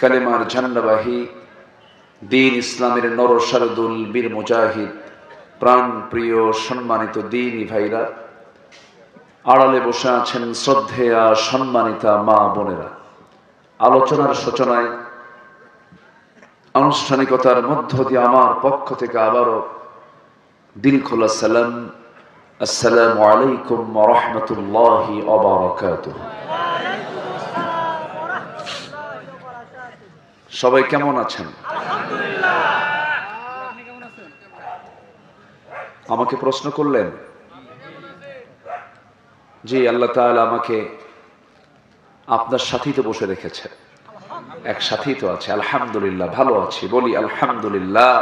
কালেমার ঝান্ডাবাহী দিন ইসলামের নরসারদুল বীর মুজাহিদ প্রাণ প্রিয় সম্মানিত দিনী ভাইরা, আড়ালে বসে আছেন শ্রদ্ধেয়া সম্মানিতা মা বোনেরা, আলোচনার সূচনায় আনুষ্ঠানিকতার মধ্য দিয়ে আমার পক্ষ থেকে আবারও দিল খোলা সালাম, আসসালামু আলাইকুম ওয়া রাহমাতুল্লাহি ওয়া বারাকাতুহু। সবাই কেমন আছেন? আমাকে প্রশ্ন করলেন? জি, আল্লাহ তাআলা আমাকে আপনার সাথেই তো বসে রেখেছে, এক সাথেই তো আছে। আলহামদুলিল্লাহ, ভালো আছি, বলি আলহামদুলিল্লাহ।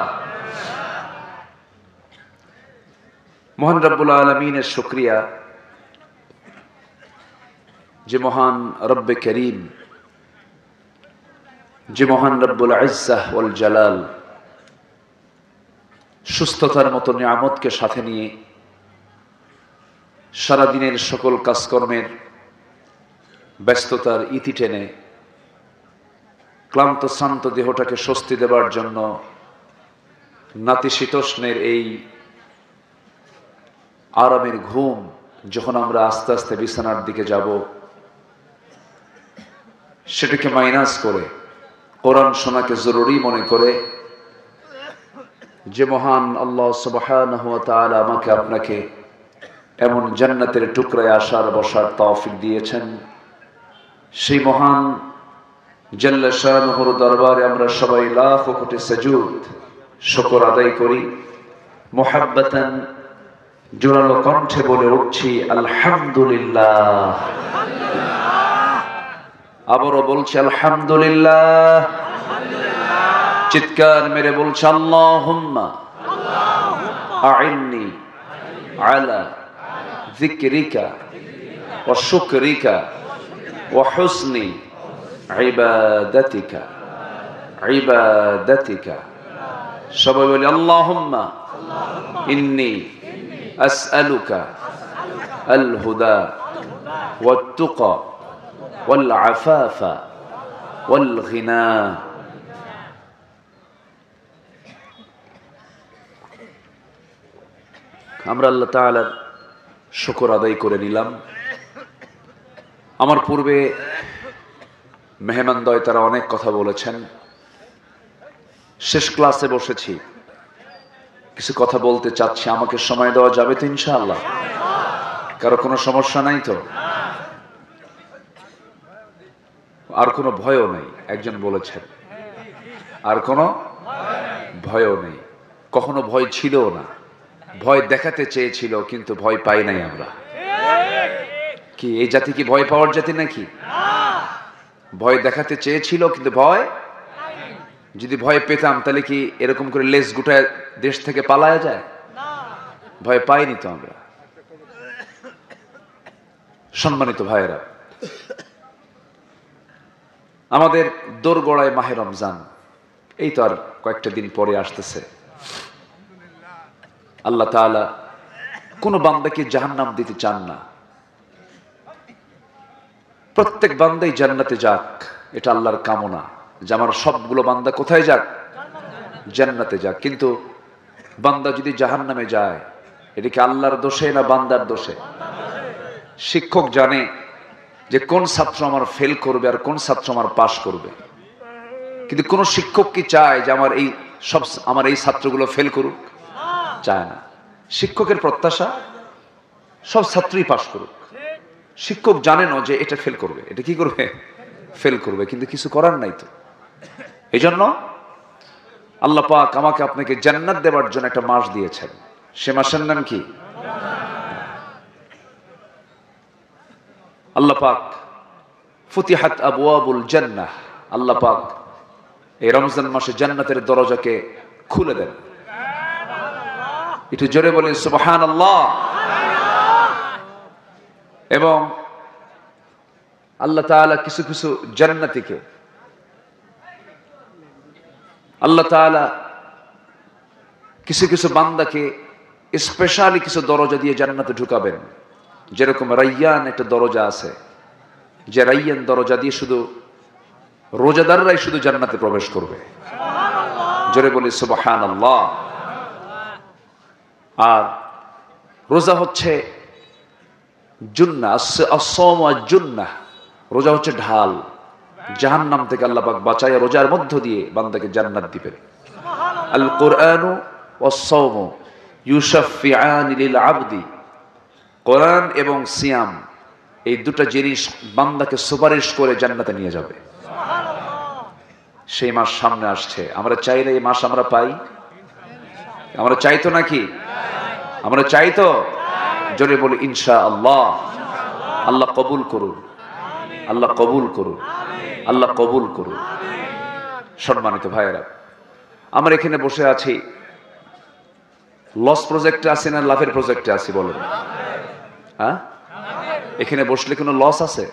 মহান রব্বুল আলামিনের শুকরিয়া যে মহান রব্বে করিম, যে মহান রব্বুল ইজ্জাহ ওয়াল জালাল সুস্থতার মতো নিয়ামতকে সাথে নিয়ে সারাদিনের সকল কাজকর্মের ব্যস্ততার ইতি টেনে ক্লান্ত শ্রান্ত দেহটাকে স্বস্তি দেবার জন্য নাতিশীতোষ্ণের এই আরামের ঘুম যখন আমরা আস্তে আস্তে বিছানার দিকে যাব, সেটাকে মাইনাস করে কোরআন শোনাকে জরুরি মনে করে যে মহান আল্লাহ সুবহানাহু ওয়া তাআলা আমাকে আপনাকে এমন জান্নাতের টুকরায় আসার বসার তৌফিক দিয়েছেন, সেই মহান জাল্লা শানুহুর দরবারে আমরা সবাই লাখ কোটি সুজুদ শুকর আদায় করি। মুহাব্বাতান জোরালো কণ্ঠে বলে উঠছি আলহামদুলিল্লাহ। আবারও বলছি আলহামদুলিল্লাহ। চিৎকার মেরে বলছি আল্লাহুম্মা আইন্নি আলা যিকরিকা ওয়া শুকরিকা ওয়া হুসনি ইবাদাতিকা ইবাদাতিকা। সবাই বলি আল্লাহুম্মা ইন্নী আসআলুকা আল হুদা ওয়াত তুকা ওয়াল আফাফা ওয়াল গিনা। আমরা আল্লাহ তাআলার শুকর আদায় করে নিলাম। আমার পূর্বে মেহমানদ্বয় তারা অনেক কথা বলেছেন, শেষ ক্লাসে বসেছি, কিছু কথা বলতে চাচ্ছি। আমাকে সময় দেওয়া যাবে তো ইনশাআল্লাহ? কারো কোনো সমস্যা নাই তো? আর কোনো ভয়ও নেই, একজন বলেছেন আর কোনো ভয়ও নেই। কখনো ভয় ছিলও না, ভয় দেখাতে চেয়েছিল কিন্তু ভয় পাই নাই আমরা। কি এই জাতি কি ভয় পাওয়ার জাতি নাকি? ভয় দেখাতে চেয়েছিল কিন্তু ভয়, যদি ভয় পেতাম তাহলে কি এরকম করে লেজ গুটায় দেশ থেকে পালায়া যায়? ভয় পাইনি তো আমরা। সম্মানিত ভাইয়েরা, আমাদের দোরগোড়ায় মাহে রমজান, এই তো আর কয়েকটা দিন পরে আসতেছে। আল্লাহ তাআলা কোন বান্দাকে জাহান্নাম দিতে চান না। প্রত্যেক বান্দাই জান্নাতে যাক, এটা আল্লাহর কামনা যে আমার সবগুলো বান্দা কোথায় যাক? জান্নাতে যাক। কিন্তু বান্দা যদি জাহান্নামে যায়, এটা কি আল্লাহর দোষে না বান্দার দোষে? শিক্ষক জানে যে কোন ছাত্র আমার ফেল করবে আর কোন ছাত্র আমার পাস করবে, কিন্তু কোন শিক্ষক কি চায় যে আমার এই ছাত্রগুলো ফেল করুক? চায় না। শিক্ষকের প্রত্যাশা সব ছাত্রই পাস করুক। শিক্ষক জানেন যে এটা ফেল করবে, এটা কি করবে? ফেল করবে, কিন্তু কিছু করার নাই তো। এই জন্য আল্লাহ পাক আমাকে আপনাকে জান্নাত দেওয়ার জন্য একটা মাস দিয়েছেন। সে মাসের নাম কি? আল্লাহ পাক ফুতিহাত আবওয়াবুল জান্নাহ, আল্লাহ পাক এই রমজান মাসে জান্নাতের দরজাকে খুলে দেন। একটু জোরে বলেন সুবহানাল্লাহ। এবং আল্লাহ তাআলা কিছু কিছু জান্নাতীকে আল্লাহ তাআলা কিছু কিছু বান্দাকে স্পেশালি কিছু দরজা দিয়ে জান্নাতে ঢুকাবেন। যেরকম রাইয়ান একটা দরজা আছে, যে রাইয়ান দরজা দিয়ে শুধু রোজাদাররাই শুধু জান্নাতে প্রবেশ করবে। জোরে বলি সুবহানাল্লাহ। আর রোজা হচ্ছে জুন্নাহ, as-sawmu আজ-জুন্নাহ। রোজা হচ্ছে ঢাল, জাহান্নাম থেকে আল্লাহ পাক বাঁচায় রোজার মধ্য দিয়ে বান্দাকে জান্নাত দিবেন। আল কুরআনু ওয়াস-সাওমু ইউশাফিআনি লিল আবদি। কোরআন এবং সিয়াম এই দুটো জিনিস বান্দাকে সুপারিশ করে জান্নাতে নিয়ে যাবে। সেই মাস সামনে আসছে, আমরা চাইলে এই মাস আমরা পাই? আমরা চাইতো নাকি? আমরা চাইতো? জোরে বলি ইনশাআল্লাহ। আল্লাহ কবুল করুন, আল্লাহ কবুল করুন, আল্লাহ কবুল করুন। সম্মানিত ভাইয়েরা, আমরা এখানে বসে আছি, লস প্রজেক্টে আছি না লাভের প্রজেক্টে আছি বলেন? হ্যাঁ, এখানে বসলে কোনো লস আছে?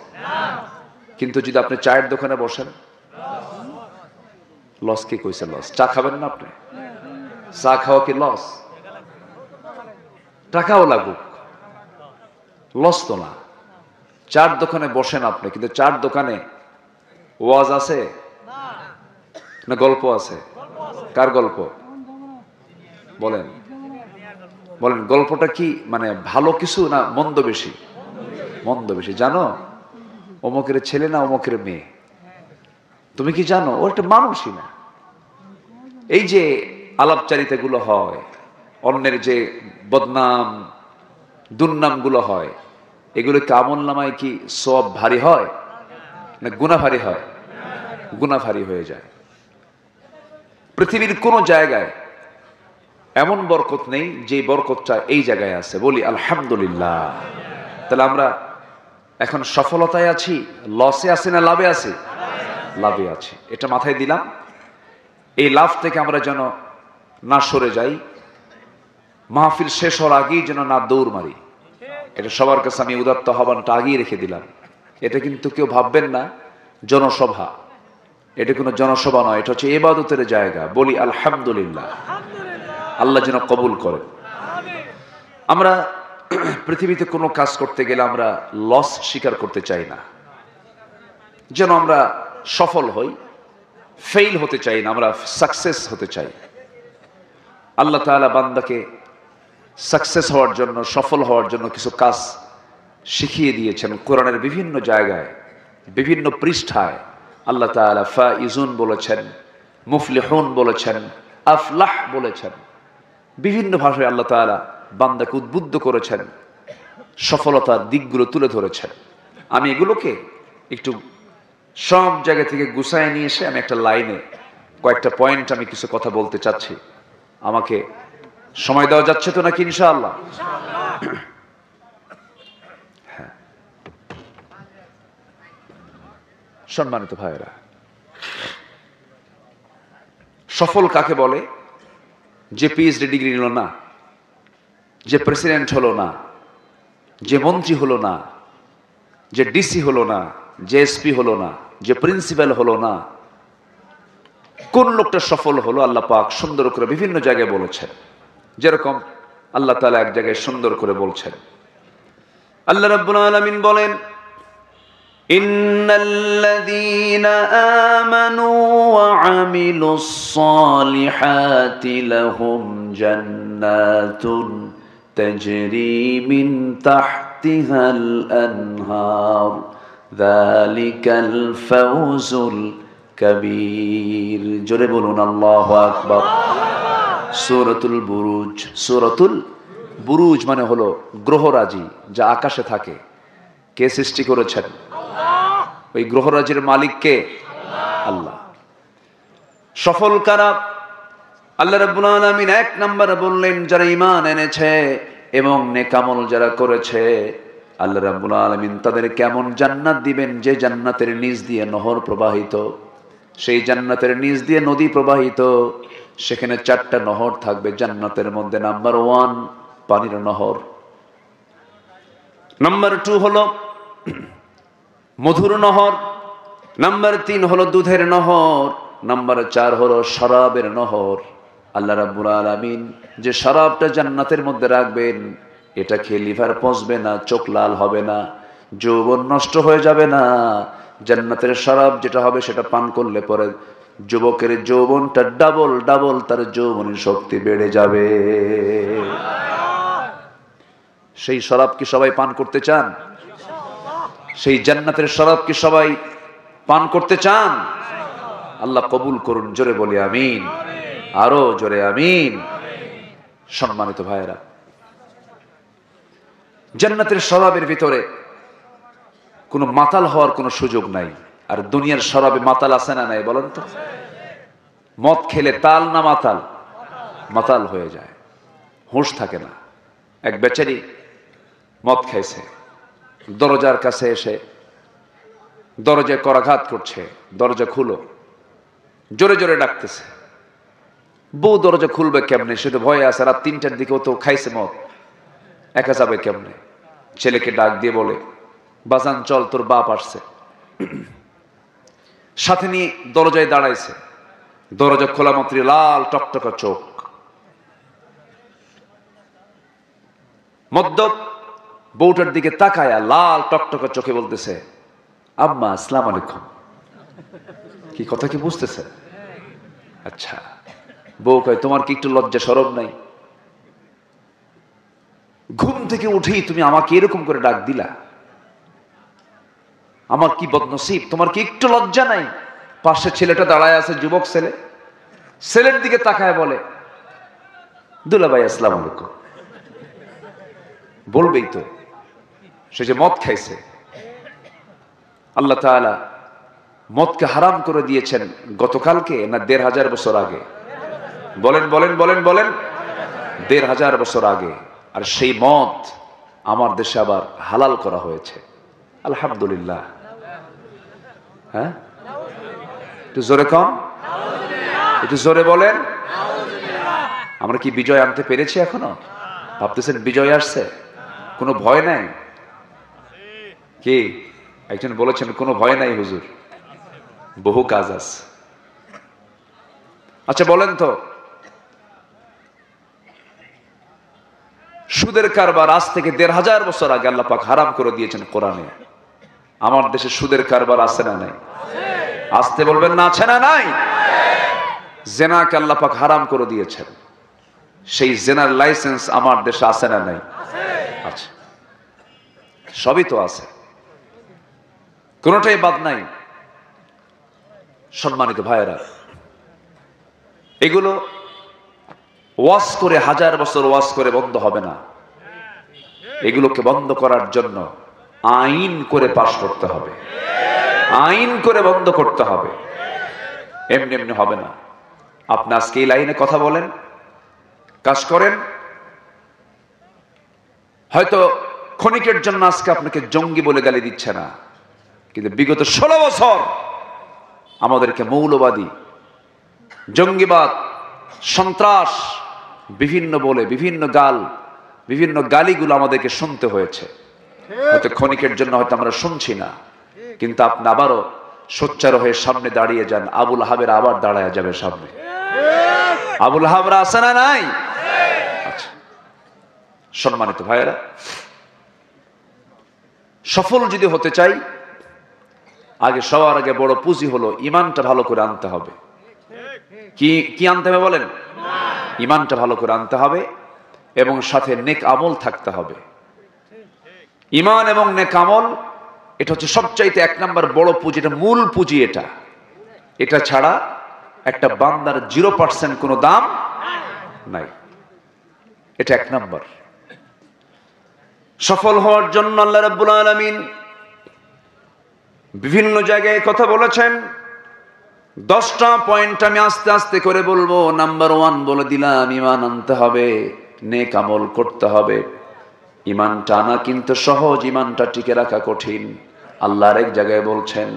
কিন্তু যদি আপনি চায়ের দোকানে বসেন, লস কি কইছে? লস। চা খাবেন না আপনি? চা খাওয়া কি লস? টাকাও লাগুক, লস তো না। চার দোকানে বসেন আপনি, কিন্তু চার দোকানে ওয়াজ আছে না গল্প আছে? কার গল্প বলেন? বলেন গল্পটা কি মানে ভালো কিছু না মন্দ বেশি? মন্দ বেশি। জানো অমুকের ছেলে না অমুকের মেয়ে, তুমি কি জানো ও একটা মানুষই না? এই যে আলাপচারিতাগুলো হয়, অন্যের যে বদনাম দুর্নাম গুলো হয়, এগুলো কি আমল নামায় কি সব ভারী হয় না গুনাহ ভারী হয়? গুনাহ ভারী হয়ে যায়। পৃথিবীর কোন জায়গায় এমন বরকত নেই যে বরকতটা এই জায়গায় আছে। বলি আলহামদুলিল্লাহ। তাহলে আমরা এখন সফলতায় আছি, লসে আছি না লাভে আছি? লাভে আছি, এটা মাথায় দিলাম। এই লাভ থেকে আমরা যেন না সরে যাই, মাহফিল শেষ হওয়ার আগেই যেন না দৌড় মারি, এটা সবার কাছে আমি উদাত্ত আহ্বানটা আগেই রেখে দিলাম। এটা কিন্তু কেউ ভাববেন না জনসভা, এটা কোনো জনসভা নয়, এটা হচ্ছে ইবাদতের জায়গা। বলি আলহামদুলিল্লাহ। আল্লাহ যেন কবুল করেন। আমরা পৃথিবীতে কোনো কাজ করতে গেলে আমরা লস স্বীকার করতে চাই না, যেন আমরা সফল হই, ফেইল হতে চাই না, আমরা সাকসেস হতে চাই। আল্লাহ তাআলা বান্দাকে সাকসেস হওয়ার জন্য, সফল হওয়ার জন্য কিছু কাজ শিখিয়ে দিয়েছেন কোরআনের বিভিন্ন জায়গায়, বিভিন্ন পৃষ্ঠায়। আল্লাহ তাআলা ফাইজুন বলেছেন, মুফলিহুন বলেছেন, আফলাহ বলেছেন। বিভিন্ন ভাষায় আল্লাহ তাআলা বান্দাকে উদ্বুদ্ধ করেছেন, সফলতার দিকগুলো তুলে ধরেছেন। আমি এগুলোকে একটু সব জায়গা থেকে গুছায় নিয়ে এসে আমি একটা লাইনে কয়েকটা পয়েন্ট আমি কিছু কথা বলতে চাচ্ছি। আমাকে সময় দেওয়া যাচ্ছে তো নাকি? ইনশাআল্লাহ। হ্যাঁ, সম্মানিত ভাইয়েরা, সফল কাকে বলে? যে পিএইচডি ডিগ্রি নিল না, যে প্রেসিডেন্ট হলো না, যে মন্ত্রী হলো না, যে ডিসি হলো না, যে এসপি হলো না, যে প্রিন্সিপাল হলো না। কোন লোকটা সফল হলো? আল্লাহ পাক সুন্দর করে বিভিন্ন জায়গায় বলেছেন। যেরকম আল্লাহ তাআলা এক জায়গায় সুন্দর করে বলছেন, আল্লাহ রাব্বুল আলামিন বলেন, ইন্নাল্লাযীনা আমানু ওয়া আমিলুস সালিহাতি লাহুম জান্নাতুন তাজরি মিন তাহতিহাল আনহার যালিকাল ফাওজুল কবীর। জোরে বলুন আল্লাহু আকবার। সূরাতুল বুরুজ। সূরাতুল বুরুজ মানে হলো গ্রহরাজি, যা আকাশে থাকে। কে সৃষ্টি করেছেন? ওই গ্রহরাজির মালিক কে? আল্লাহ। সফল কারা? আল্লাহ রাব্বুল আলামিন এক নম্বরে বললেন যারা ঈমান এনেছে এবং নেক আমল যারা করেছে। আল্লাহ রাব্বুল আলামিন তাদের কেমন জান্নাত দিবেন, যে জান্নাতের নিচ দিয়ে নহর প্রবাহিত। সেই জান্নাতের নিচ দিয়ে নদী প্রবাহিত, সেখানে 4টা নহর থাকবে জান্নাতের মধ্যে। নাম্বার 1 পানির নহর, নাম্বার 2 হলো মধুর নহর, নাম্বার 3 হলো দুধের নহর, নাম্বার 4 হলো শরাবের নহর। আল্লাহ রাব্বুল আলামিন যে শরাবটা জান্নাতের মধ্যে রাখবেন, এটা খেয়ে লিভার পচবে না, চোখ লাল হবে না, যৌবন নষ্ট হয়ে যাবে না, জান্নাতের শরাব যেটা হবে সেটা পান করলে পরে যুবকের যৌবনটা ডাবল ডাবল, তার যৌবনের শক্তি বেড়ে যাবে। সেই শরাব কি সবাই পান করতে চান? সেই জান্নাতের শরাব কি সবাই পান করতে চান? আল্লাহ কবুল করুন, জোরে বলি আমিন, আরো জোরে আমিন। সম্মানিত ভাইয়েরা, জান্নাতের শরাবের ভিতরে কোনো মাতাল হওয়ার কোনো সুযোগ নাই। আর দুনিয়ার শরাবে মাতাল আছে না নাই বলেন তো? মদ খেলে তাল না মাতাল? মাতাল হয়ে যায়, হুঁশ থাকে না। এক বেচারি মদ খাইছে, দরজার কাছে এসে দরজায় করাঘাত করছে, দরজা খুলো, জোরে জোরে ডাকতেছে। বউ দরজা খুলবে কেমনে, সে তো ভয়ে আছে, রাত 3টার দিকে ও তো খাইছে মদ, একা যাবে কেমনে? ছেলেকে ডাক দিয়ে বলে, বাজান চল, তোর বাপ আসছে। সাথে নিয়ে দরজায় দাঁড়াইছে, দরজা খোলা মাত্র লাল টকটকা চোখ, মদ্যপ বউটার দিকে তাকায়া লাল টকটকা চোখে বলতেছে, আম্মা আসসালামু আলাইকুম। কি কথা কি বুঝতেছে? আচ্ছা। বউ কয়, তোমার কি একটু লজ্জা শরম নাই? ঘুম থেকে উঠেই তুমি আমাকে এরকম করে ডাক দিলা, আমার কি বদনসিব, তোমার কি একটু লজ্জা নাই? পাশে ছেলেটা দাঁড়ায় আছে, যুবক ছেলে, ছেলের দিকে তাকায় বলে, দুলাভাই আসসালামু আলাইকুম। বলবেই তো, সে যে মদ খাইছে। আল্লাহ তাআলা মদকে হারাম করে দিয়েছেন গতকালকে না ১৫০০ বছর আগে? বলেন বলেন বলেন বলেন। ১৫০০ বছর আগে। আর সেই মদ আমার দেশে আবার হালাল করা হয়েছে, আলহামদুলিল্লাহ। হ্যাঁ, একটু জোরে কম, একটু জোরে বলেন। আমরা কি বিজয় আনতে পেরেছি এখনো? ভাবতেছেন বিজয় আসছে, কোনো ভয় নাই? কি একজন বলেছেন কোনো ভয় নাই হুজুর, বহু কাজ আছে। আচ্ছা বলেন তো, সুদের কারবার আজ থেকে ১৫০০ বছর আগে আল্লাহ পাক হারাম করে দিয়েছেন কোরআনে। আমার দেশে সুদের কারবার আছে না নাই? আসতে বলবেন না, আছে না নাই? জেনাকে আল্লাহ পাক হারাম করে দিয়েছেন, সেই জেনার লাইসেন্স আমার দেশে আছে না নাই? আচ্ছা, সবই তো আছে, কোনটাই বাদ নাই। সম্মানিত ভাইয়েরা, এগুলো ওয়াজ করে ১০০০ বছর ওয়াজ করে বন্ধ হবে না। এগুলোকে বন্ধ করার জন্য আইন করে পাশ করতে হবে, আইন করে বন্ধ করতে হবে, এমনি এমনি হবে না। আপনি আজকে এই লাইনে কথা বলেন, কাজ করেন, হয়তো ক্ষণিকের জন্য আজকে আপনাকে জঙ্গি বলে গালি দিচ্ছে না, কিন্তু বিগত ১৬ বছর আমাদেরকে মৌলবাদী, জঙ্গিবাদ, সন্ত্রাস বিভিন্ন বলে বিভিন্ন গালিগুলো আমাদেরকে শুনতে হয়েছে। হয়তো ক্ষণিকের জন্য হয়তো আমরা শুনছি না, কিন্তু আপনি আবারও সোচ্চার হয়ে সামনে দাঁড়িয়ে যান, আবুল আহাবের আবার দাঁড়ায় যাবে সামনে। আবুল আহাবরা আছে না নাই? আচ্ছা, সম্মানিত ভাইয়েরা, সফল যদি হতে চাই, আগে সবার আগে বড় পুঁজি হলো ইমানটা ভালো করে আনতে হবে। কি আনতে হবে বলেন? ইমানটা ভালো করে আনতে হবে এবং সাথে নেক আমল থাকতে হবে। ইমান এবং নেক আমল, এটা হচ্ছে সবচাইতে ১ নম্বর বড় পুঁজি, এটা মূল পুঁজি। এটা ছাড়া একটা বান্দার 0% কোনো দাম নাই। এটা ১ নম্বর। সফল হওয়ার জন্য আল্লাহ রাব্বুল আলামিন বিভিন্ন জায়গায় কথা বলেছেন। 10টা পয়েন্ট আমি আস্তে আস্তে করে বলবো। নাম্বার 1 বলে দিলাম, ইমান আনতে হবে, নেক আমল করতে হবে। ইমানটা আনা কিন্তু সহজ, ইমানটা টিকে রাখা কঠিন। আল্লাহ আরেক জায়গায় বলছেন,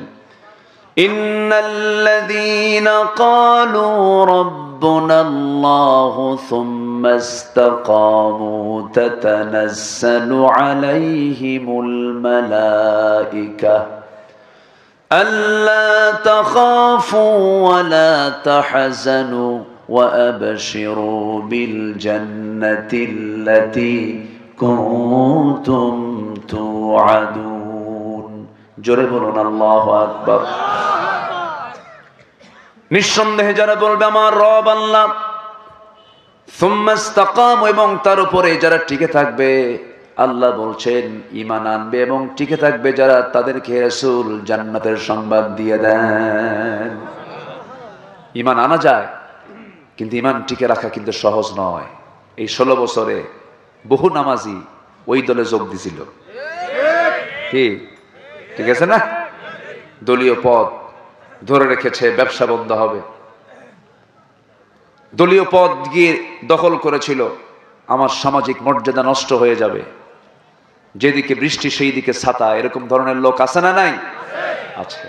ইন্নাল্লাযীনা ক্বালু রাব্বুনাল্লাহু সুম্মা ইসতাকামু তাতানাজ্জালু আলাইহিমুল মালায়েকা আল্লা তাখাফু ওয়া লা তাহজানু ওয়া আবশিরু বিল জান্নাতিল্লাতী কুনতুম তুআদুন। জোরে বলুন আল্লাহু আকবার। নিঃসন্দেহে যারা বলবে আমার রব আল্লাহ, সুম্মা ইসতাকামু, এবং তার উপরে যারা টিকে থাকবে, আল্লাহ বলছেন ঈমান আনবে এবং টিকে থাকবে যারা, তাদেরকে রাসূল জান্নাতের সংবাদ দিয়ে দেন। ঈমান আনা যায়, কিন্তু ঈমান টিকে রাখা কিন্তু সহজ নয়। এই 16 বছরে বহু নামাজি ওই দলে যোগ দিছিল, কি ঠিক আছে না? দলীয় পদ ধরে রেখেছে, ব্যবসা বন্ধ হবে। দলীয় পদ গিয়ে দখল করেছিল, আমার সামাজিক মর্যাদা নষ্ট হয়ে যাবে, যেদিকে বৃষ্টি সেই দিকে ছাতা, এরকম ধরনের লোক আছে না নাই? আছে।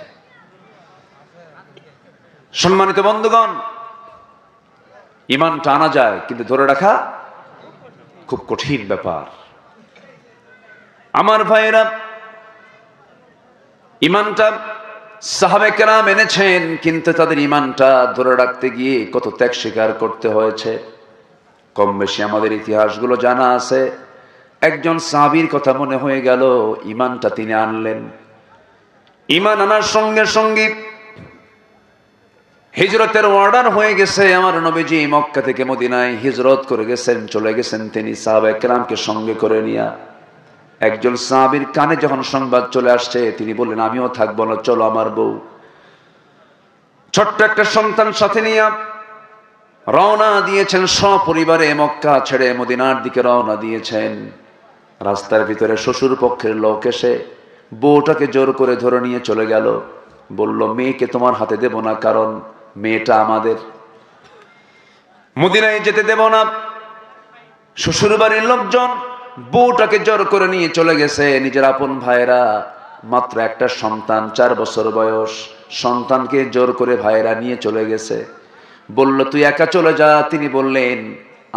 সম্মানিত বন্ধুগণ, ঈমানটা আনা যায়, কিন্তু ধরে রাখা খুব কঠিন ব্যাপার। আমার ভাইয়েরা, ঈমানটা সাহাবায়ে কেরাম এনেছেন, কিন্তু তাদের ঈমানটা ধরে রাখতে গিয়ে কত ত্যাগ স্বীকার করতে হয়েছে। কম বেশি আমাদের ইতিহাসগুলো জানা আছে। একজন সাহাবীর কথা মনে হয়ে গেল, ঈমানটা তিনি আনলেন। ঈমান আনার সঙ্গে সঙ্গে হিজরতের অর্ডার হয়ে গেছে। আমার নবীজি মক্কা থেকে মদিনায় হিজরত করে গেছেন, চলে গেছেন তিনি সাহাবায়ে কেরামকে সঙ্গে করে নিয়ে। একজন সাহাবীর কানে যখন সংবাদ চলে আসছে, তিনি বললেন আমিও থাকবো না, চলো আমার বউ। ছোট্ট একটা সন্তান সাথে নিয়ে রওনা দিয়েছেন, সপরিবারে মক্কা ছেড়ে মদিনার দিকে রওনা দিয়েছেন। রাস্তার ভিতরে শ্বশুর পক্ষের লোক এসে বউটাকে জোর করে ধরে নিয়ে চলে গেল। বলল মেয়েকে তোমার হাতে দেব না, কারণ মেয়েটা আমাদের, মদিনায় যেতে দেব না। শ্বশুর বাড়ির লোকজন বউটাকে জোর করে নিয়ে চলে গেছে। নিজের আপন ভাইয়েরা, মাত্র একটা সন্তান, 4 বছর বয়স সন্তানকে জোর করে ভাইয়েরা নিয়ে চলে গেছে। বলল তুই একা চলে যা। তিনি বললেন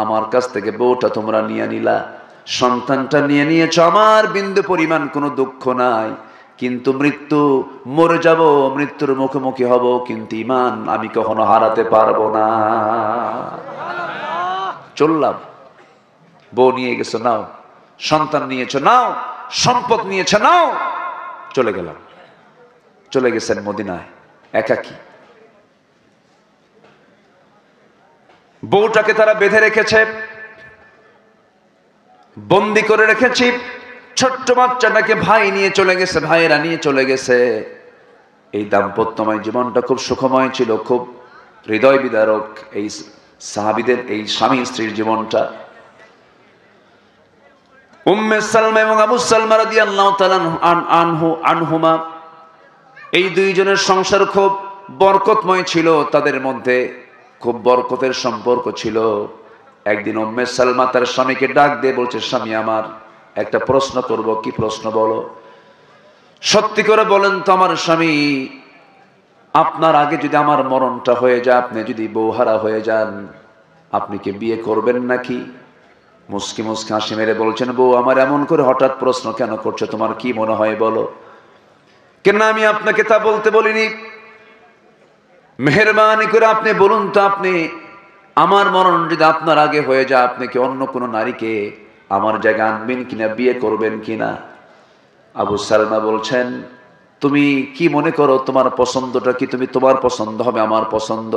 আমার কাছ থেকে বউটা তোমরা নিয়ে নিলা, সন্তানটা নিয়ে নিয়েছ, আমার বিন্দু পরিমাণ কোনো দুঃখ নাই, কিন্তু মৃত্যু, মরে যাব, মৃত্যুর মুখোমুখি হব, কিন্তু ঈমান আমি কখনো হারাতে পারবো না। চললাম, বউ নিয়ে গেছো নাও, সন্তান নিয়েছো নাও, সম্পদ নিয়েছো নাও, চলে গেলাম। চলে গেছেন মদিনায় একাকী। বউটাকে তারা বেঁধে রেখেছে, বন্দি করে রেখেছি। ছোট্ট বাচ্চাটাকে ভাই নিয়ে চলে গেছে, ভাইয়েরা নিয়ে চলে গেছে। এই দাম্পত্যময় জীবনটা খুব সুখময় ছিল, খুব হৃদয় বিদারক এই সাহাবীদের এই স্বামী স্ত্রীর জীবনটা। উম্মে সালমা এবং আবু সালমা রাদিয়াল্লাহু তাআলা আনহুমা, এই দুইজনের সংসার খুব বরকতময় ছিল, তাদের মধ্যে খুব বরকতের সম্পর্ক ছিল। একদিন উম্মে সালমা তার স্বামীকে ডাক দিয়ে বলছে, স্বামী আমার একটা প্রশ্ন করব। কি প্রশ্ন বলো? সত্যি করে বলেন তো আমার স্বামী, আপনার আগে যদি আমার মরণটা হয়ে যায়, আপনি যদি বউহারা হয়ে যান, আপনি কি বিয়ে করবেন নাকি? মুস্কি মুস্কি হাসি মেরে বলছেন, বউ আমার এমন করে হঠাৎ প্রশ্ন কেন করছো, তোমার কি মনে হয় বলো? কেন আমি আপনাকে তা বলতে বলিনি, মেহেরবানি করে আপনি বলুন তো, আপনি আমার মরণ যদি আপনার আগে হয়ে যায়, আপনি কি অন্য কোনো নারীকে আমার জায়গায় আনবেন কিনা, বিয়ে করবেন কিনা? আবু সালমা বলছেন, তুমি কি মনে করো, তোমার পছন্দটা কি, তুমি তোমার পছন্দ হবে আমার পছন্দ?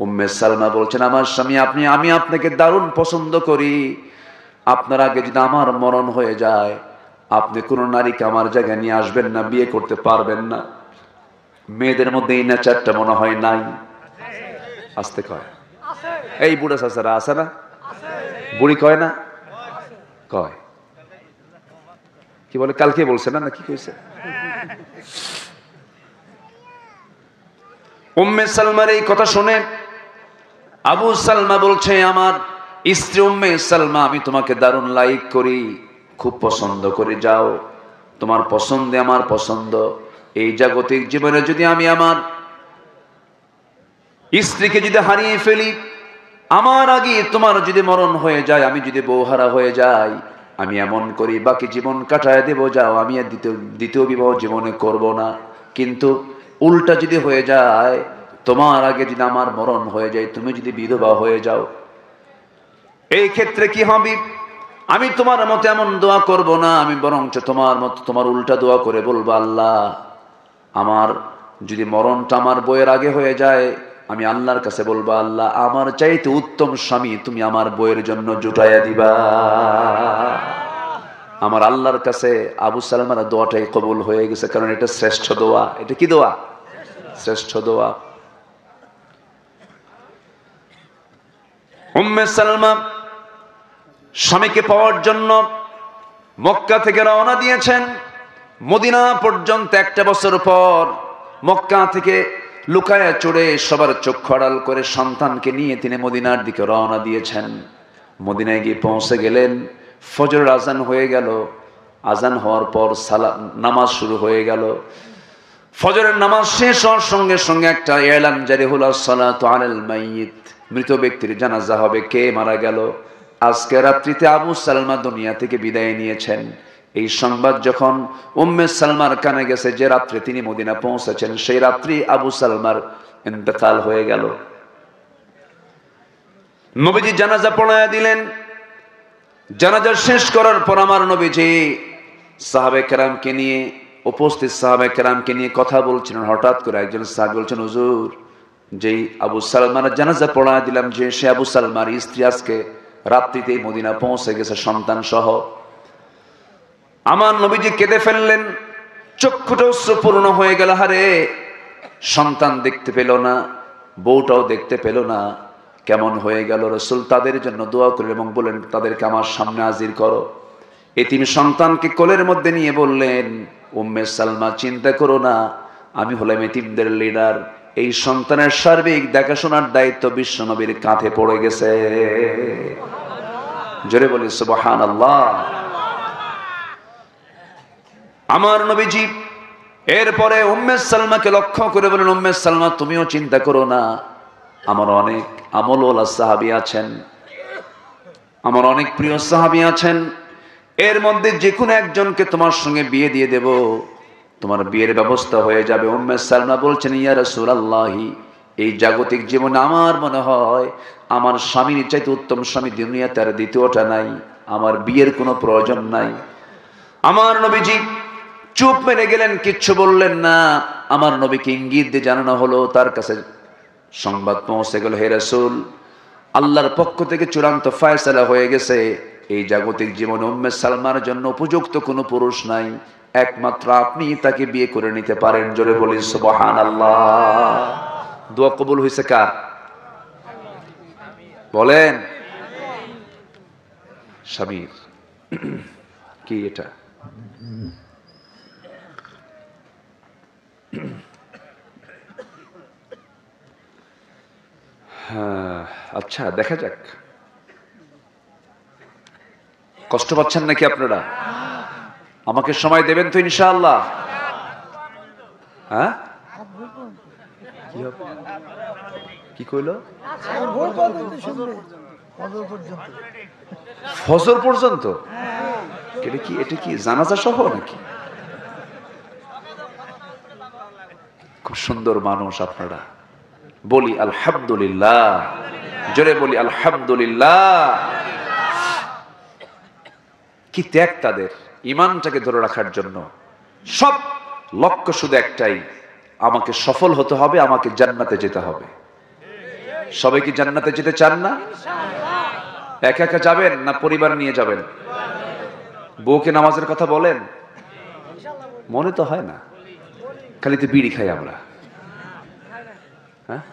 উম্মে সালমা বলছেন, আমার স্বামী আমি আপনাকে দারুণ পছন্দ করি, আপনার আগে যদি আমার মরণ হয়ে যায়, আপনি কোনো নারীকে আমার জায়গায় নিয়ে আসবেন না, বিয়ে করতে পারবেন না। মেয়েদের মধ্যে এই নেচারটা মনে হয় নাই। আসতে কয়, এই বুড়া চাচারা আছে না, বুড়ি কয় না, কয় কি বলে, কালকে বলছে না, কি কইছে? উম্মে সালমার এই কথা শুনে আবু সালমা বলছে, আমার স্ত্রী উম্মে সালমা, আমি তোমাকে দারুণ লাইক করি, খুব পছন্দ করি, যাও, তোমার পছন্দে আমার পছন্দ। এই জাগতিক জীবনে যদি আমি আমার স্ত্রীকে যদি হারিয়ে ফেলি, আমার আগে তোমার যদি মরণ হয়ে যায়, আমি যদি বউহারা হয়ে যাই, আমি এমন করি বাকি জীবন কাটায় দেব, যাও, আমি আর দ্বিতীয় বিবাহ জীবনে করব না। কিন্তু উল্টা যদি হয়ে যায়, তোমার আগে যদি আমার মরণ হয়ে যায়, তুমি যদি বিধবা হয়ে যাও, এই ক্ষেত্রে কি হবে? আমি তোমার মতো এমন দোয়া করব না, আমি বরঞ্চ তোমার মতো তোমার উল্টা দোয়া করে বলবো, আল্লাহ আমার যদি মরণটা আমার বইয়ের আগে হয়ে যায়, আমি আল্লাহর কাছে বলবো, আল্লাহ আমার চাইতে উত্তম স্বামী তুমি আমার বইয়ের জন্য জুটাইয়া দিবা। আমার আল্লাহর কাছে আবু সালমার দোয়াটাই কবুল হয়ে গেছে, কারণ এটা শ্রেষ্ঠ দোয়া। এটা কি দোয়া? শ্রেষ্ঠ দোয়া। উম্মে সালমা স্বামীকে পাওয়ার জন্য মক্কা থেকে রওনা দিয়েছেন। মদিনা পর্যন্ত একটা বছর পর মক্কা থেকে লুকায়া চড়ে সবার চক্ষু আড়াল করে সন্তানকে নিয়ে তিনি মদিনার দিকে রওনা দিয়েছেন। মদিনায় গিয়ে পৌঁছে গেলেন, ফজরের আজান হয়ে গেল। আজান হওয়ার পর নামাজ শুরু হয়ে গেল। ফজরের নামাজ শেষ হওয়ার সঙ্গে সঙ্গে একটা এলান জারি হলো, সালাতু আলাল মাইয়িত, মৃত ব্যক্তির জানাজা হবে। কে মারা গেল? আজকে রাত্রিতে আবু সালমা দুনিয়া থেকে বিদায় নিয়েছেন। এই সংবাদ যখন উম্মে সালমার কানে গেছে, যে রাত্রে তিনি মদিনা পৌঁছেছেন সেই রাত্রি আবু সালমার ইন্তেকাল হয়ে গেল। নবীজি জানাজা পড়ায়া দিলেন। জানাজা শেষ করার পর আমার নবীজি সাহাবে কেরামকে নিয়ে, উপস্থিত সাহাবে কেরামকে নিয়ে কথা বলছিলেন। হঠাৎ করে একজন সাহাবী বলছেন, হুজুর, যেই আবু সালমার জানাজা পড়ায়া দিলাম, যে সে আবু সালমার স্ত্রী আজকে রাত্রিতেই মদিনা পৌঁছে গেছে সন্তান সহ। আমার নবীজি কেঁদে ফেললেন, চক্ষুটা অশ্রুপূর্ণ হয়ে গেল। হারে, সন্তান দেখতে পেল না, বউটাও দেখতে পেল না, কেমন হয়ে গেল। রাসূল তাদের জন্য দোয়া করলেন এবং বললেন, তাদেরকে আমার সামনে হাজির করো। এতিম সন্তানকে কোলের মধ্যে নিয়ে বললেন, উম্মে সালমা চিন্তা করো না, আমি হলাম এতিমদের লিডার। এই সন্তানের সার্বিক দেখাশোনার দায়িত্ব বিশ্ব নবীর কাঁধে পড়ে গেছে। জোরে বলি সুবহানাল্লাহ। আমার নবীজি এরপরে উম্মে সালমাকে লক্ষ্য করে বলেন, উম্মে সালমা তুমিও চিন্তা করো না, আমার অনেক আমলওয়ালা সাহাবী আছেন, আমার অনেক প্রিয় সাহাবী আছেন, এর মধ্যে যে কোনো একজনকে তোমার সঙ্গে বিয়ে দিয়ে দেব, তোমার বিয়ের ব্যবস্থা হয়ে যাবে। উম্মে সালমা বলছেন, ইয়া রাসূলুল্লাহি, এই জাগতিক জীবনে আমার মনে হয় আমার স্বামীর চাইতে উত্তম স্বামী দুনিয়াতে আর দ্বিতীয়টা নাই, আমার বিয়ের কোনো প্রয়োজন নাই। আমার নবীজি চুপ মেরে গেলেন, কিচ্ছু বললেন না। আমার নবীকে ইঙ্গিত দিয়ে জানানো হলো, তার কাছে সংবাদ পৌঁছে গেল, হে রাসূল, আল্লাহর পক্ষ থেকে চূড়ান্ত ফয়সালা হয়ে গেছে, এই জাগতিক জীবনে উম্মে সালমার জন্য উপযুক্ত কোনো পুরুষ নাই, একমাত্র আপনি তাকে বিয়ে করে নিতে পারেন। জোরে বলি সুবহানাল্লাহ। দোয়া কবুল হয়েছে কার? বলেন। স্বামীর। কি এটা? আচ্ছা, দেখা যাক। কষ্ট পাচ্ছেন নাকি আপনারা? আমাকে সময় দেবেন তো ইনশাআল্লাহ? হ্যাঁ, কি কইলো? ফজর পর্যন্ত? এটা কি জানাজা সহ নাকি? খুব সুন্দর মানুষ আপনারা। বলি আলহামদুলিল্লাহ, জোরে বলি আলহামদুলিল্লাহ। কি ত্যাগ তাদের, ইমানটাকে ধরে রাখার জন্য। সব লক্ষ্য শুধু একটাই, আমাকে সফল হতে হবে, আমাকে জান্নাতে যেতে হবে। সবাই কি জান্নাতে যেতে চান না? একা একা যাবেন না পরিবার নিয়ে যাবেন? বউকে নামাজের কথা বলেন? মনে তো হয় না, খালি তো বিড়ি খাই আমরা। হ্যাঁ,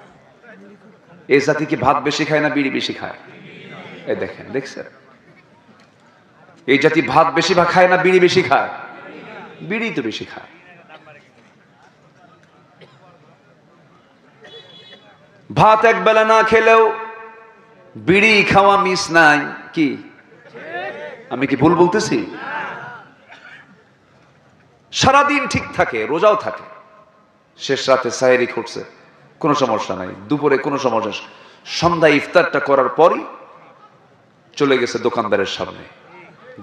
এই জাতি কি ভাত বেশি খায় না বিড়ি বেশি খায়? এই দেখেন, দেখছেন? এই জাতি ভাত বেশি খায় না বিড়ি বেশি খায়? বিড়ি তো বেশি খায়। ভাত এক বেলা না খেলেও বিড়ি খাওয়া মিস নাই। কি আমি কি ভুল বলতেছি? সারাদিন ঠিক থাকে, রোজাও থাকে, শেষ রাতে সাহেরি খুঁটছে, কোনো সমস্যা নাই, দুপুরে কোনো সমস্যা, সন্ধ্যা ইফতারটা করার পরই চলে গেছে দোকানদারের সামনে,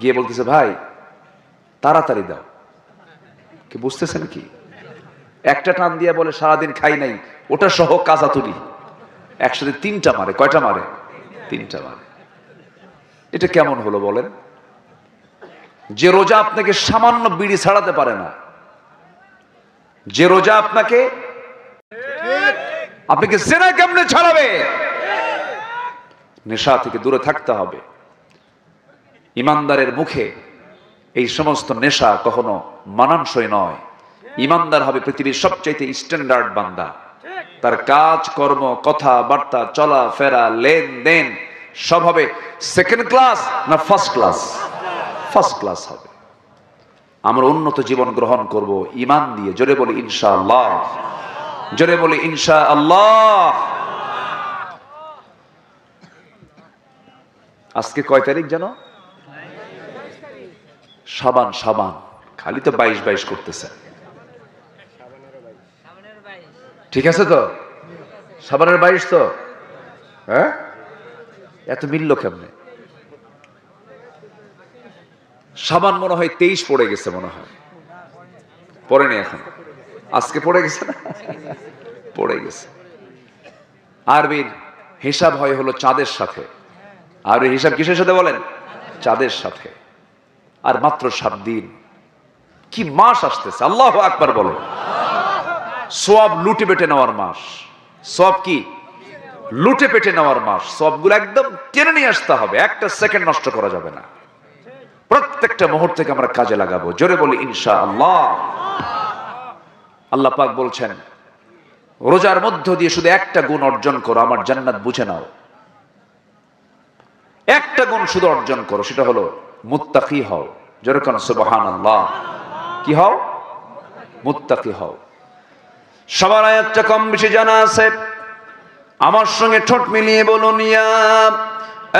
গিয়ে বলতেছে, ভাই তাড়াতাড়ি দাও। কি বুঝতেছেন কি? একটা টান দিয়ে বলে সারাদিন খাই নাই, ওটা সহ কাজা তুলি, একসাথে তিনটা মারে। কয়টা মারে? তিনটা মারে। এটা কেমন হলো বলেন? যে রোজা আপনাকে সামান্য বিড়ি ছাড়াতে পারে না, যে রোজা আপনাকে জিনা কেমনে ছাড়াবে? নেশা থেকে দূরে থাকতে হবে। ইমানদারের মুখে এই সমস্ত নেশা কখনো মানানসই নয়। ইমানদার হবে পৃথিবীর সবচাইতে স্ট্যান্ডার্ড বান্দা। তার কাজ কর্ম, কথা বার্তা, চলা ফেরা, লেনদেন সব হবে সেকেন্ড ক্লাস না ফার্স্ট ক্লাস? ফার্স্ট ক্লাস হবে। আমরা উন্নত জীবন গ্রহণ করব ঈমান দিয়ে। জোরে বলি ইনশাআল্লাহ, জোরে বলি ইনশাআল্লাহ। আজকে কয় তারিখ জানো? শাবান। শাবান খালি তো 22 করতেছে। ঠিক আছে তো? শাবানের 22 তো? হ্যাঁ, এত মিলল কেমনে? শাবান মনে হয় 23 পড়ে গেছে, মনে হয় পড়েনি এখন। আজকে পড়ে গেছে না? পড়ে গেছে। আরবির হিসাব হয় হলো চাঁদের সাথে। আরবির হিসাব কিসের সাথে বলেন? চাঁদের সাথে। আর মাত্র 7 দিন। কি মাস আসতেছে! আল্লাহু আকবার বলেন। সওয়াব লুটে পেটে নেওয়ার মাস। সওয়াব কি? লুটে পেটে নেওয়ার মাস। সওয়াবগুলো একদম টেনে নিয়ে আসতে হবে, একটা সেকেন্ড নষ্ট করা যাবে না। প্রত্যেকটা মুহূর্তকে আমরা কাজে লাগাবো। জোরে বলি ইনশাআল্লাহ। আল্লাহ পাক বলছেন, রোজার মধ্য দিয়ে শুধু একটা গুণ অর্জন করো, আমার জান্নাত বুঝে নাও। একটা গুণ শুধু অর্জন করো, সেটা হলো মুত্তাকি হও। জোরে কোন সুবহানাল্লাহ। কি হও? মুত্তাকি হও। সবার আয়াতটা কম বেশি জানা আছে, আমার সঙ্গে ঠোঁট মিলিয়ে বলুন, ইয়া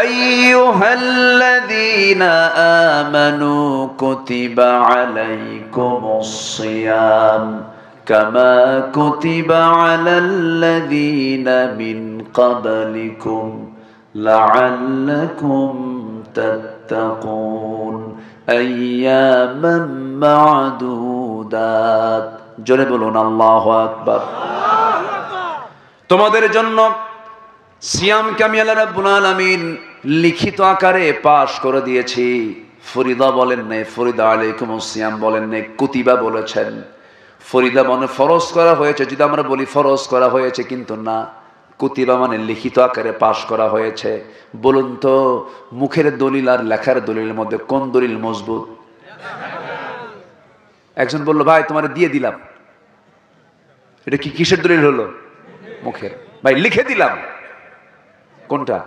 আইয়ুহাল্লাযীনা আমানু কুতিবা আলাইকুমুস সিয়াম কামা কুতিবা আলাল্লাযীনা মিন ক্বাবলিকুম লাআল্লাকুম তাত্তাকুন আইয়ামান মা'দুদাত। জোরে বলুন আল্লাহু আকবার। তোমাদের জন্য সিয়ামকে আমি আল্লাহ রাব্বুল আলামিন লিখিত আকারে পাশ করে দিয়েছি। ফরিদা বলেন নাই, ফরিদা আলাইকুমুস সিয়াম বলেন নাই, কুতিবা বলেছেন। ফরিদা মানে ফরজ করা হয়েছে, যদি আমরা বলি ফরজ করা হয়েছে, কিন্তু না, কুতিবা মানে লিখিত আকারে পাশ করা হয়েছে। বলুন তো, মুখের দলিল আর লেখার দলিলের মধ্যে কোন দলিল মজবুত? একজন বলল, ভাই তোমার দিয়ে দিলাম, এটা কি কিসের দলিল হলো? মুখের। ভাই লিখে দিলাম, কোনটা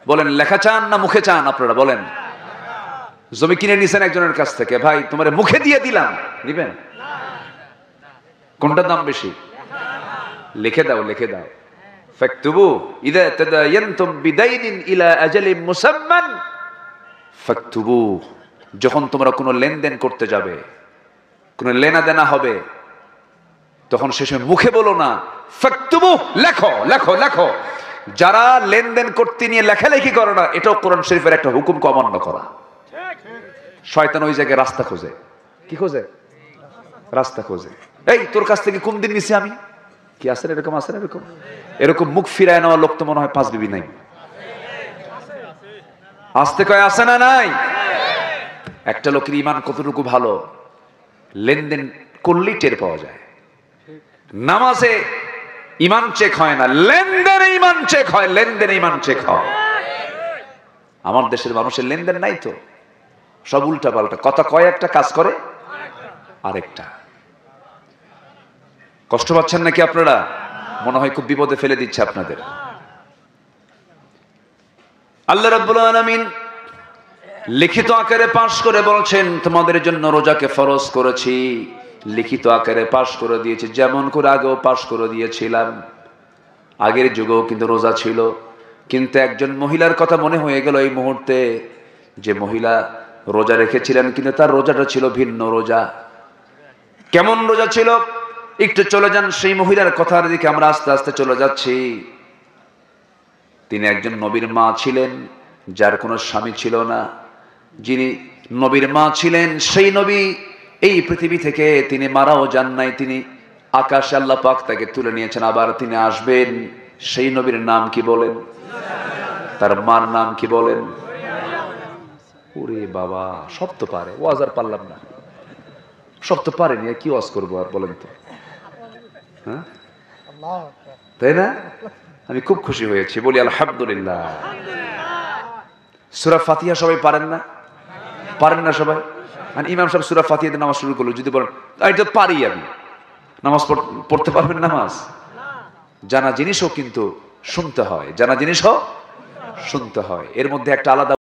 বলেন? লেখা চান না মুখে চান? আপনারা বলেন। জমি কিনে নিছেন একজনের কাছ থেকে, ভাই তোমার মুখে দিয়ে দিলাম, দিবেন? কোনটা দাম বেশি? লিখে দাও, লিখে দাও। ফাকতুবু ইযা তাদায়ানতুম বিদাইনিন ইলা আজালিন মুসাম্মান ফাকতুবু। যখন তোমরা কোনো লেনদেন করতে যাবে, কোনো লেনা দেনা হবে, তখন শেষে মুখে বলো না, ফাকতুবু, লেখো লেখো লেখো। যারা লেনদেন করতে নিয়ে লেখালেখি করে না, এটাও কোরআন শরীফের একটা হুকুমকে অমান্য করা। শয়তান ওই জায়গায় রাস্তা খোঁজে। কি খোঁজে? রাস্তা খোঁজে। এই তোর কাছ থেকে কোন দিন নিছি আমি? কি আসেন এরকম? আসেন এরকম? এরকম মুখ ফিরায় নেওয়া লোক তো মনে হয় 5 বিবি নাই। আসতে কয় আসে না নাই? একটা লোকের ঈমান কতটুকু ভালো, লেনদেন করলেই টের পাওয়া যায়। নামাজে ঈমান চেক হয় না, লেনদেনে ঈমান চেক হয়। লেনদেনে ঈমান চেক হয়। আমার দেশের মানুষের লেনদেন নাই তো, সব উল্টা পাল্টা কথা কয়, একটা কাজ করে আরেকটা। কষ্ট পাচ্ছেন নাকি আপনারা? মনে হয় খুব বিপদে ফেলে দিচ্ছে আপনাদের। আল্লাহ রাব্বুল আলামিন লিখিত আকারে পাশ করে বলছেন, তোমাদের জন্য রোজাকে ফরজ করেছি। লিখিত আকারে পাশ করে দিয়েছি, যেমন করে আগেও পাশ করে দিয়েছিলাম। আগের যুগেও কিন্তু রোজা ছিল, কিন্তু একজন মহিলার কথা মনে হয়ে গেল এই মুহূর্তে, যে মহিলা রোজা রেখেছিলেন, কিন্তু তার রোজাটা ছিল ভিন্ন রোজা। কেমন রোজা ছিল? একটু চলে যান সেই মহিলার কথার দিকে, আমরা আস্তে আস্তে চলে যাচ্ছি। তিনি একজন নবীর মা ছিলেন, যার কোনো স্বামী ছিল না। যিনি নবীর মা ছিলেন, সেই নবী এই পৃথিবী থেকে তিনি মারাও যান নাই, তিনি আকাশে আল্লাহ পাক তাকে তুলে নিয়েছেন, আবার তিনি আসবেন। সেই নবীর নাম কি বলেন? তার মার নাম কি বলেন? ওরে বাবা, সব তো পারে, ওয়াজ আর পারলাম না, সব তো পারেনি, আর কি ওয়াজ করবো আর বলেন তো, হ্যাঁ তাই না? আমি খুব খুশি হয়েছি, বলি আলহামদুলিল্লাহ। সূরা ফাতিহা সবাই পারেন না? পারেন না সবাই? মানে ইমাম সাহেব সূরা ফাতিহা দিয়ে নামাজ শুরু করলো, যদি বলেন এটা পারি আমি, নামাজ পড়তে পারবেন? নামাজ জানা জিনিসও কিন্তু শুনতে হয়, জানা জিনিসও শুনতে হয়, এর মধ্যে একটা আলাদা